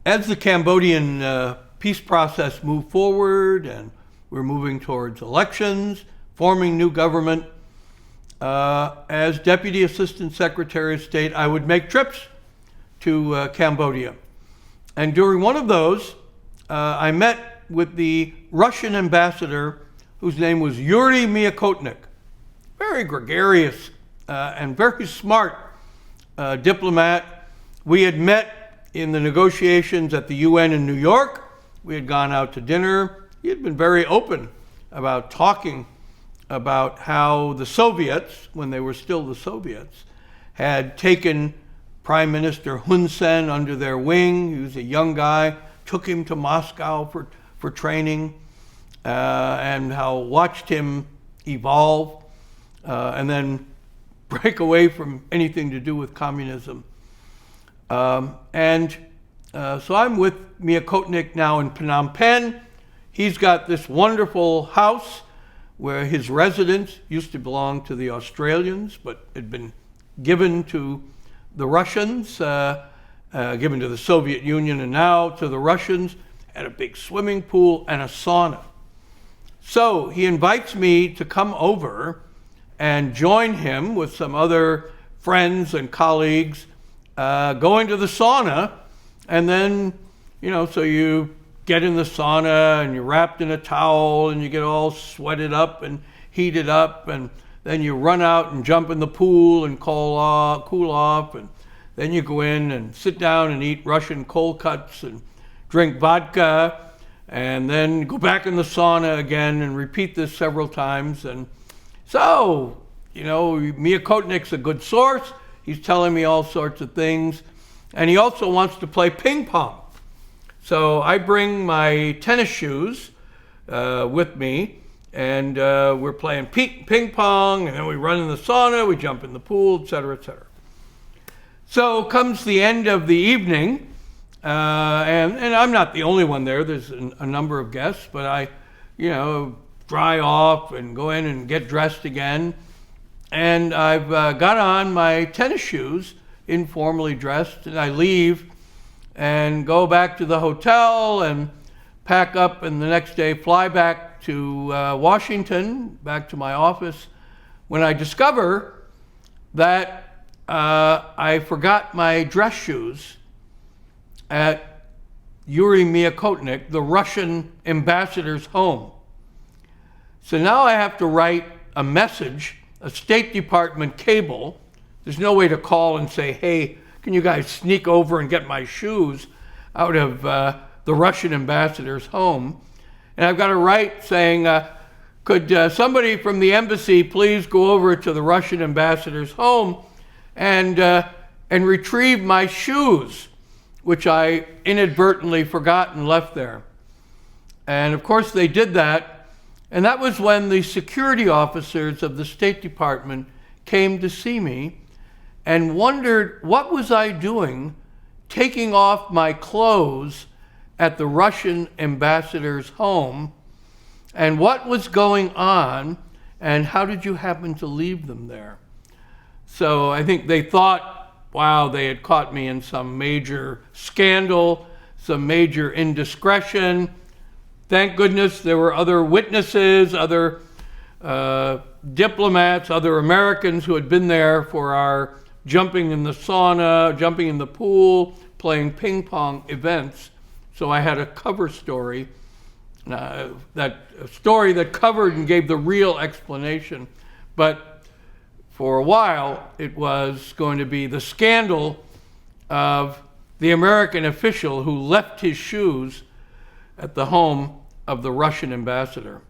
As the Cambodian peace process moved forward and we're moving towards elections, forming new government, as Deputy Assistant Secretary of State, I would make trips to Cambodia. And during one of those, I met with the Russian ambassador, whose name was Yuri Miakotnik. Very gregarious and very smart diplomat. We had met in the negotiations at the UN in New York. We had gone out to dinner. He had been very open about talking about how the Soviets, when they were still the Soviets, had taken Prime Minister Hun Sen under their wing. He was a young guy, took him to Moscow for training, and how watched him evolve and then break away from anything to do with communism. So I'm with Miakotnik now in Phnom-Penh. He's got this wonderful house where his residence used to belong to the Australians, but had been given to the Russians, given to the Soviet Union and now to the Russians. Had a big swimming pool and a sauna. So he invites me to come over and join him with some other friends and colleagues going to the sauna. And then, so you get in the sauna and you're wrapped in a towel and you get all sweated up and heated up, and then you run out and jump in the pool and cool off, and then you go in and sit down and eat Russian cold cuts and drink vodka, and then go back in the sauna again and repeat this several times. And so, Miakotnik's a good source. He's telling me all sorts of things. And he also wants to play ping pong. So I bring my tennis shoes with me, and we're playing ping pong, and then we run in the sauna, we jump in the pool, et cetera, et cetera. So comes the end of the evening, and I'm not the only one there. There's a number of guests, but I, dry off and go in and get dressed again. And I've got on my tennis shoes, informally dressed, and I leave and go back to the hotel and pack up, and the next day fly back to Washington, back to my office, when I discover that I forgot my dress shoes at Yuri Miakotnik, the Russian ambassador's home. So now I have to write a message, a State Department cable. There's no way to call and say, hey, can you guys sneak over and get my shoes out of the Russian ambassador's home? And I've got to write saying, could somebody from the embassy please go over to the Russian ambassador's home and retrieve my shoes, which I inadvertently forgot and left there. And of course they did that. And that was when the security officers of the State Department came to see me and wondered what was I doing taking off my clothes at the Russian ambassador's home, and what was going on, and how did you happen to leave them there? So I think they thought, wow, they had caught me in some major scandal, some major indiscretion. Thank goodness there were other witnesses, other diplomats, other Americans who had been there for our jumping in the sauna, jumping in the pool, playing ping pong events. So I had a cover story, that story that covered and gave the real explanation. But for a while, it was going to be the scandal of the American official who left his shoes at the home of the Russian ambassador.